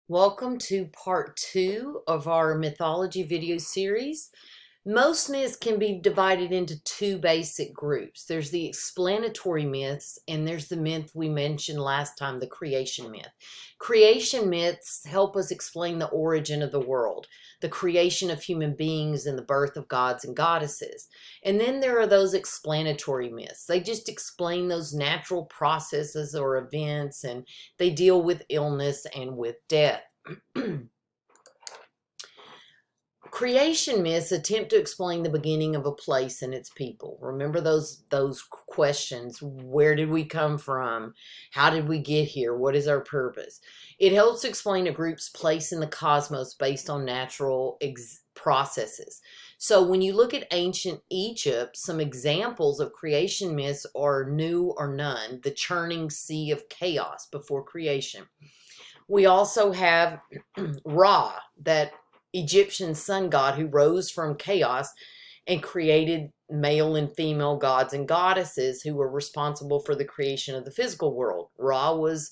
Welcome to part 2 of our mythology video series. Most myths can be divided into two basic groups. There's the explanatory myths, and there's the myth we mentioned last time, the creation myth. Creation myths help us explain the origin of the world, the creation of human beings, and the birth of gods and goddesses. And then there are those explanatory myths. They just explain those natural processes or events, and they deal with illness and with death. Creation myths attempt to explain the beginning of a place and its people. Remember those questions. Where did we come from? How did we get here? What is our purpose? It helps explain a group's place in the cosmos based on natural processes. So when you look at ancient Egypt, some examples of creation myths are Nu or Nun, the churning sea of chaos before creation. We also have Ra, that Egyptian sun god who rose from chaos and created male and female gods and goddesses who were responsible for the creation of the physical world. Ra was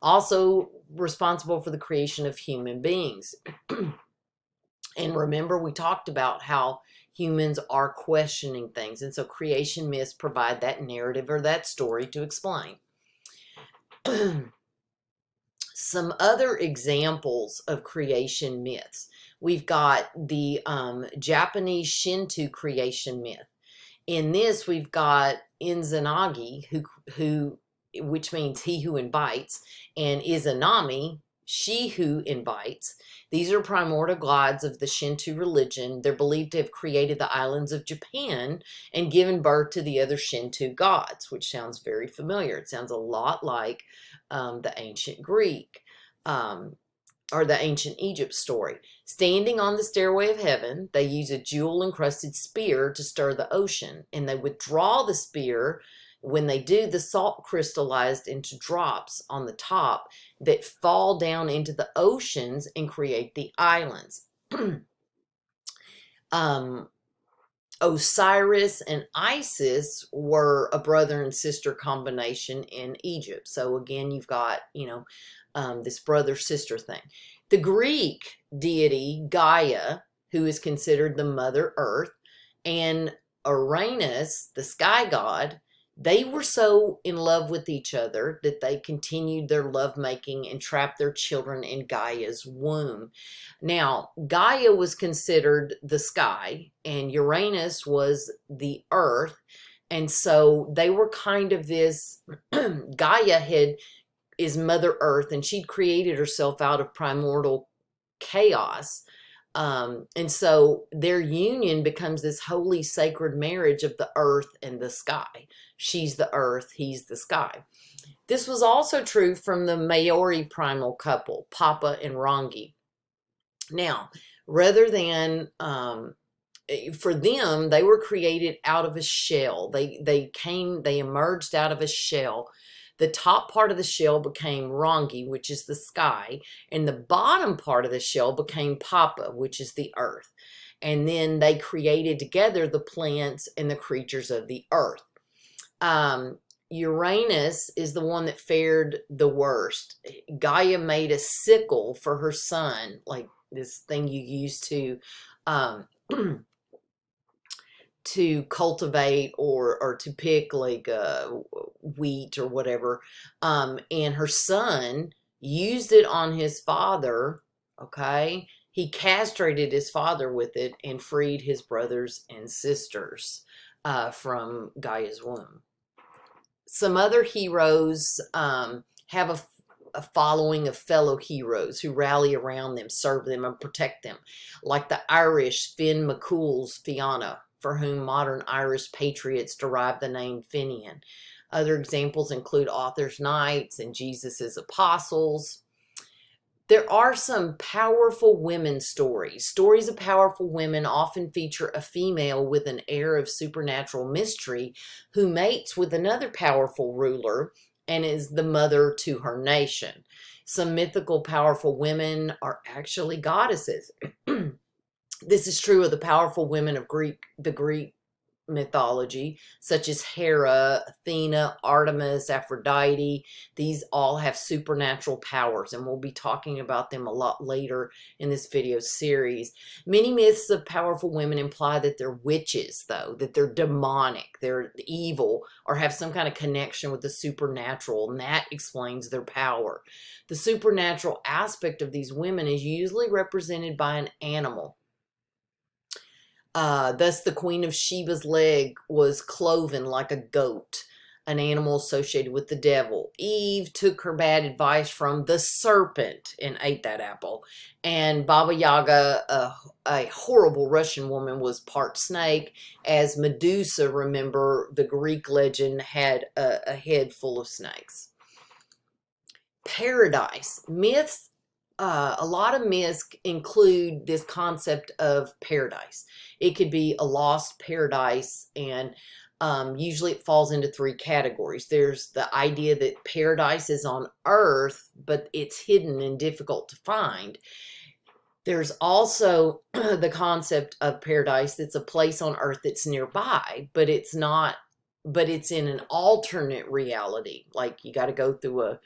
also responsible for the creation of human beings. And remember, we talked about how humans are questioning things, and so creation myths provide that narrative or that story to explain. Some other examples of creation myths. We've got the Japanese Shinto creation myth. In this, we've got Izanagi, which means he who invites, and Izanami, she who invites. These are primordial gods of the Shinto religion. They're believed to have created the islands of Japan and given birth to the other Shinto gods, which sounds very familiar. It sounds a lot like the ancient Greek or the ancient Egypt story. Standing on the stairway of heaven, they use a jewel-encrusted spear to stir the ocean, and they withdraw the spear. When they do, the salt crystallized into drops on the top that fall down into the oceans and create the islands. Osiris and Isis were a brother and sister combination in Egypt. So again, you've got, this brother-sister thing. The Greek deity Gaia, who is considered the Mother Earth, and Uranus, the sky god, they were so in love with each other that they continued their lovemaking and trapped their children in Gaia's womb. Now, Gaia was considered the sky, and Uranus was the earth, and so they were kind of this, Gaia is Mother Earth, and she'd created herself out of primordial chaos. And so their union becomes this holy sacred marriage of the earth and the sky. She's the earth, he's the sky. This was also true from the Maori primal couple, Papa and Rangi. Now, rather than, for them, they were created out of a shell. They emerged out of a shell. The top part of the shell became Rangi, which is the sky, and the bottom part of the shell became Papa, which is the earth. And then they created together the plants and the creatures of the earth. Uranus is the one that fared the worst. Gaia made a sickle for her son, like this thing you use to to cultivate or to pick like wheat or whatever, and her son used it on his father. Okay, he castrated his father with it and freed his brothers and sisters from Gaia's womb. Some other heroes have a following of fellow heroes who rally around them, serve them, and protect them, like the Irish Finn McCool's Fianna, for whom modern Irish patriots derive the name Finian. Other examples include Arthur's Knights and Jesus's Apostles. There are some powerful women stories. Stories of powerful women often feature a female with an air of supernatural mystery who mates with another powerful ruler and is the mother to her nation. Some mythical powerful women are actually goddesses. This is true of the powerful women of the Greek mythology, such as Hera, Athena, Artemis, Aphrodite. These all have supernatural powers, and we'll be talking about them a lot later in this video series. Many myths of powerful women imply that they're witches, though, that they're demonic, they're evil, or have some kind of connection with the supernatural, and that explains their power. The supernatural aspect of these women is usually represented by an animal. Thus, the Queen of Sheba's leg was cloven like a goat, an animal associated with the devil. Eve took her bad advice from the serpent and ate that apple. And Baba Yaga, a horrible Russian woman, was part snake. As Medusa, remember, the Greek legend had a head full of snakes. Paradise. Myths. A lot of myths include this concept of paradise. It could be a lost paradise, and usually it falls into three categories. There's the idea that paradise is on earth, but it's hidden and difficult to find. There's also the concept of paradise that's a place on earth that's nearby, but it's not, but it's in an alternate reality. Like you got to go through a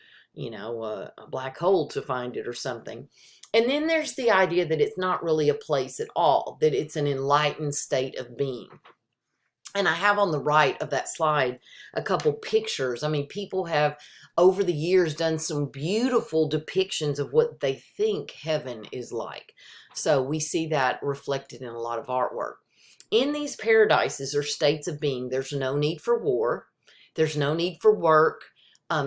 black hole to find it or something. And then there's the idea that it's not really a place at all, that it's an enlightened state of being. And I have on the right of that slide a couple pictures. I mean, people have over the years done some beautiful depictions of what they think heaven is like. So we see that reflected in a lot of artwork. In these paradises or states of being, there's no need for war. There's no need for work.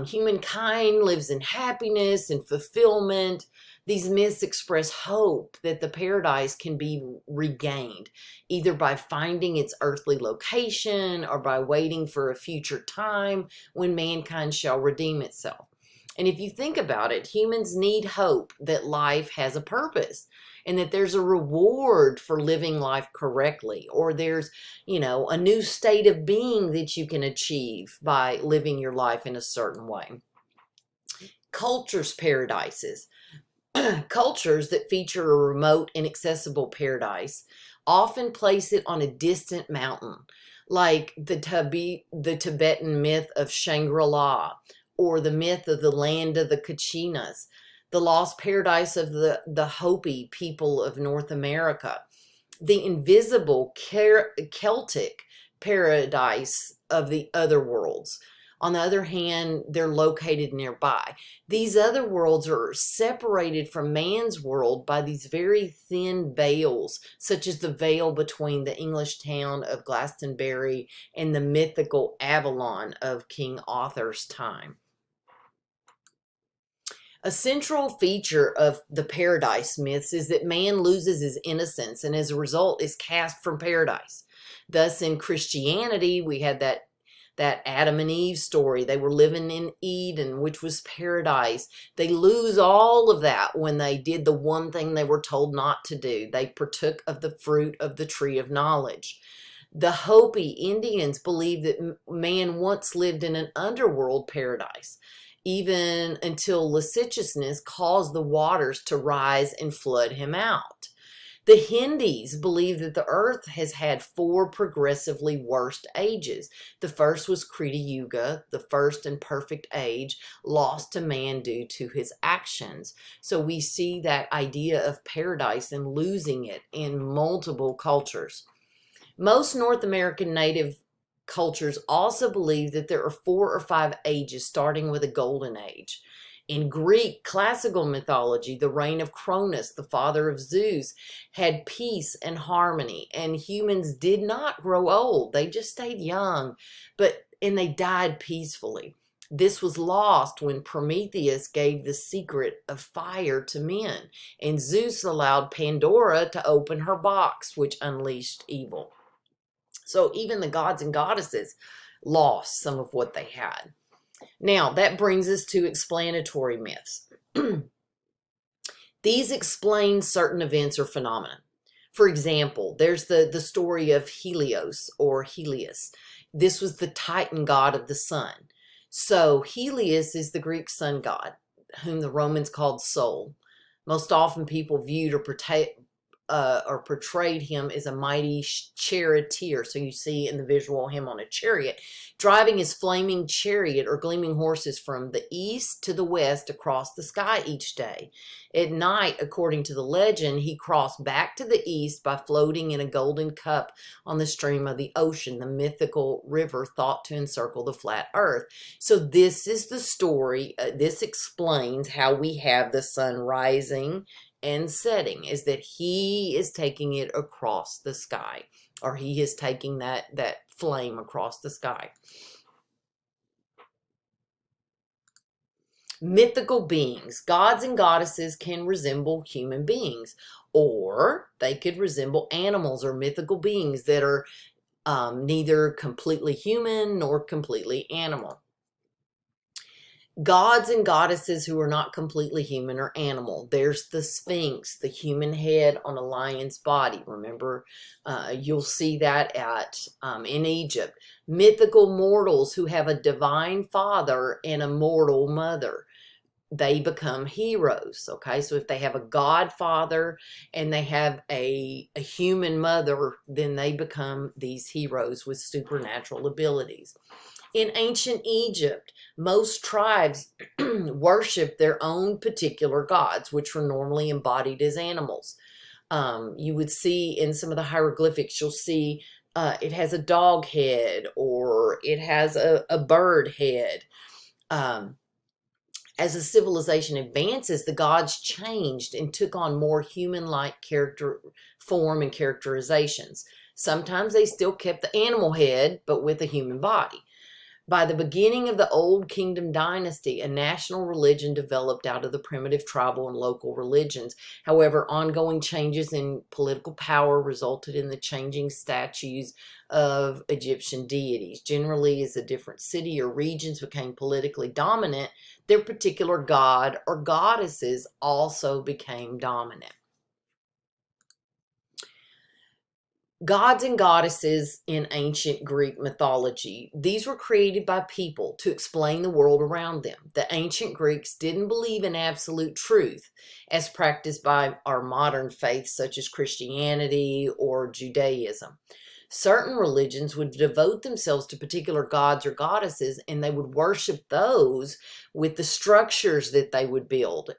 Humankind lives in happiness and fulfillment. These myths express hope that the paradise can be regained, either by finding its earthly location or by waiting for a future time when mankind shall redeem itself. And if you think about it, humans need hope that life has a purpose and that there's a reward for living life correctly, or there's, a new state of being that you can achieve by living your life in a certain way. Cultures' paradises. Cultures that feature a remote, inaccessible paradise often place it on a distant mountain, like the Tibetan myth of Shangri-La, or the myth of the land of the Kachinas, the lost paradise of the Hopi people of North America, the invisible Celtic paradise of the other worlds. On the other hand, they're located nearby. These other worlds are separated from man's world by these very thin veils, such as the veil between the English town of Glastonbury and the mythical Avalon of King Arthur's time. A central feature of the paradise myths is that man loses his innocence and as a result is cast from paradise. Thus, in Christianity, we had that Adam and Eve story. They were living in Eden, which was paradise. They lose all of that when they did the one thing they were told not to do. They partook of the fruit of the tree of knowledge. The Hopi Indians believed that man once lived in an underworld paradise, even until licentiousness caused the waters to rise and flood him out. The Hindus believe that the earth has had 4 progressively worst ages. The first was Krita Yuga, the first and perfect age, lost to man due to his actions. So we see that idea of paradise and losing it in multiple cultures. Most North American native cultures also believe that there are 4 or 5 ages, starting with a golden age. In Greek classical mythology, the reign of Cronus, the father of Zeus, had peace and harmony, and humans did not grow old. They just stayed young, and they died peacefully. This was lost when Prometheus gave the secret of fire to men, and Zeus allowed Pandora to open her box, which unleashed evil. So even the gods and goddesses lost some of what they had. Now, that brings us to explanatory myths. These explain certain events or phenomena. For example, there's the story of Helios or Helios. This was the Titan god of the sun. So Helios is the Greek sun god, whom the Romans called Sol. Most often people viewed or or portrayed him as a mighty charioteer. So you see in the visual him on a chariot, driving his flaming chariot or gleaming horses from the east to the west across the sky each day. At night, according to the legend, he crossed back to the east by floating in a golden cup on the stream of the ocean, the mythical river thought to encircle the flat earth. So this is the story. This explains how we have the sun rising and setting, is that he is taking it across the sky, or he is taking that flame across the sky. Mythical beings. Gods and goddesses can resemble human beings, or they could resemble animals or mythical beings that are neither completely human nor completely animal. Gods and goddesses who are not completely human or animal. There's the Sphinx, the human head on a lion's body. Remember, you'll see that in Egypt. Mythical mortals who have a divine father and a mortal mother. They become heroes. Okay, so if they have a godfather and they have a human mother, then they become these heroes with supernatural abilities. In ancient Egypt, most tribes worshiped their own particular gods, which were normally embodied as animals. You would see in some of the hieroglyphics, you'll see it has a dog head or it has a bird head. As the civilization advances, the gods changed and took on more human-like form and characterizations. Sometimes they still kept the animal head, but with a human body. By the beginning of the Old Kingdom dynasty, a national religion developed out of the primitive tribal and local religions. However, ongoing changes in political power resulted in the changing statues of Egyptian deities. Generally, as a different city or regions became politically dominant, their particular god or goddesses also became dominant. Gods and goddesses in ancient Greek mythology. These were created by people to explain the world around them. The ancient Greeks didn't believe in absolute truth as practiced by our modern faiths such as Christianity or Judaism. Certain religions would devote themselves to particular gods or goddesses, and they would worship those with the structures that they would build.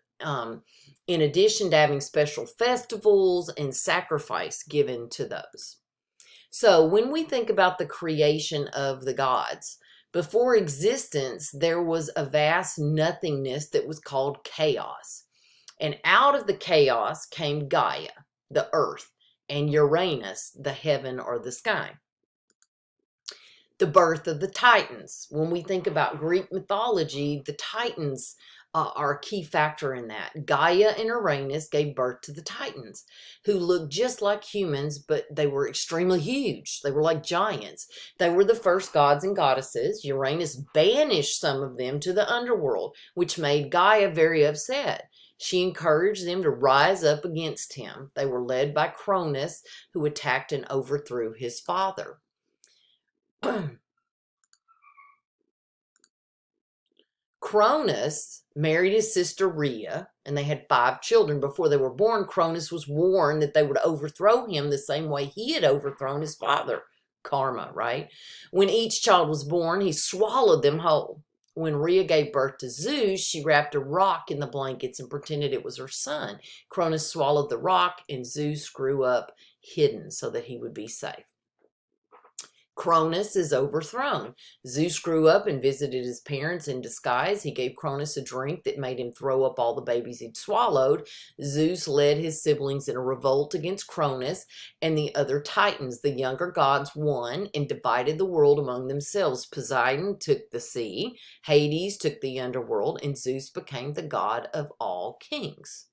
In addition to having special festivals and sacrifice given to those. So when we think about the creation of the gods, before existence, there was a vast nothingness that was called chaos. And out of the chaos came Gaia, the earth, and Uranus, the heaven or the sky. The birth of the Titans. When we think about Greek mythology, the Titans are a key factor in that. Gaia and Uranus gave birth to the Titans, who looked just like humans, but they were extremely huge. They were like giants. They were the first gods and goddesses. Uranus banished some of them to the underworld, which made Gaia very upset. She encouraged them to rise up against him. They were led by Cronus, who attacked and overthrew his father. Cronus married his sister Rhea, and they had 5 children. Before they were born, Cronus was warned that they would overthrow him the same way he had overthrown his father. Karma, right? When each child was born, he swallowed them whole. When Rhea gave birth to Zeus, she wrapped a rock in the blankets and pretended it was her son. Cronus swallowed the rock, and Zeus grew up hidden so that he would be safe. Cronus is overthrown. Zeus grew up and visited his parents in disguise. He gave Cronus a drink that made him throw up all the babies he'd swallowed. Zeus led his siblings in a revolt against Cronus and the other Titans. The younger gods won and divided the world among themselves. Poseidon took the sea, Hades took the underworld, and Zeus became the god of all kings.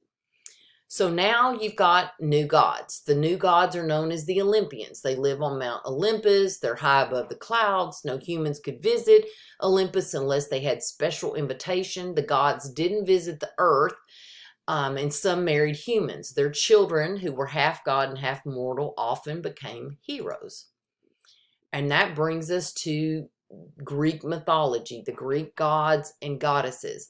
So now you've got new gods. The new gods are known as the Olympians. They live on Mount Olympus. They're high above the clouds. No humans could visit Olympus unless they had special invitation. The gods didn't visit the earth, and some married humans. Their children, who were half god and half mortal, often became heroes. And that brings us to Greek mythology, the Greek gods and goddesses.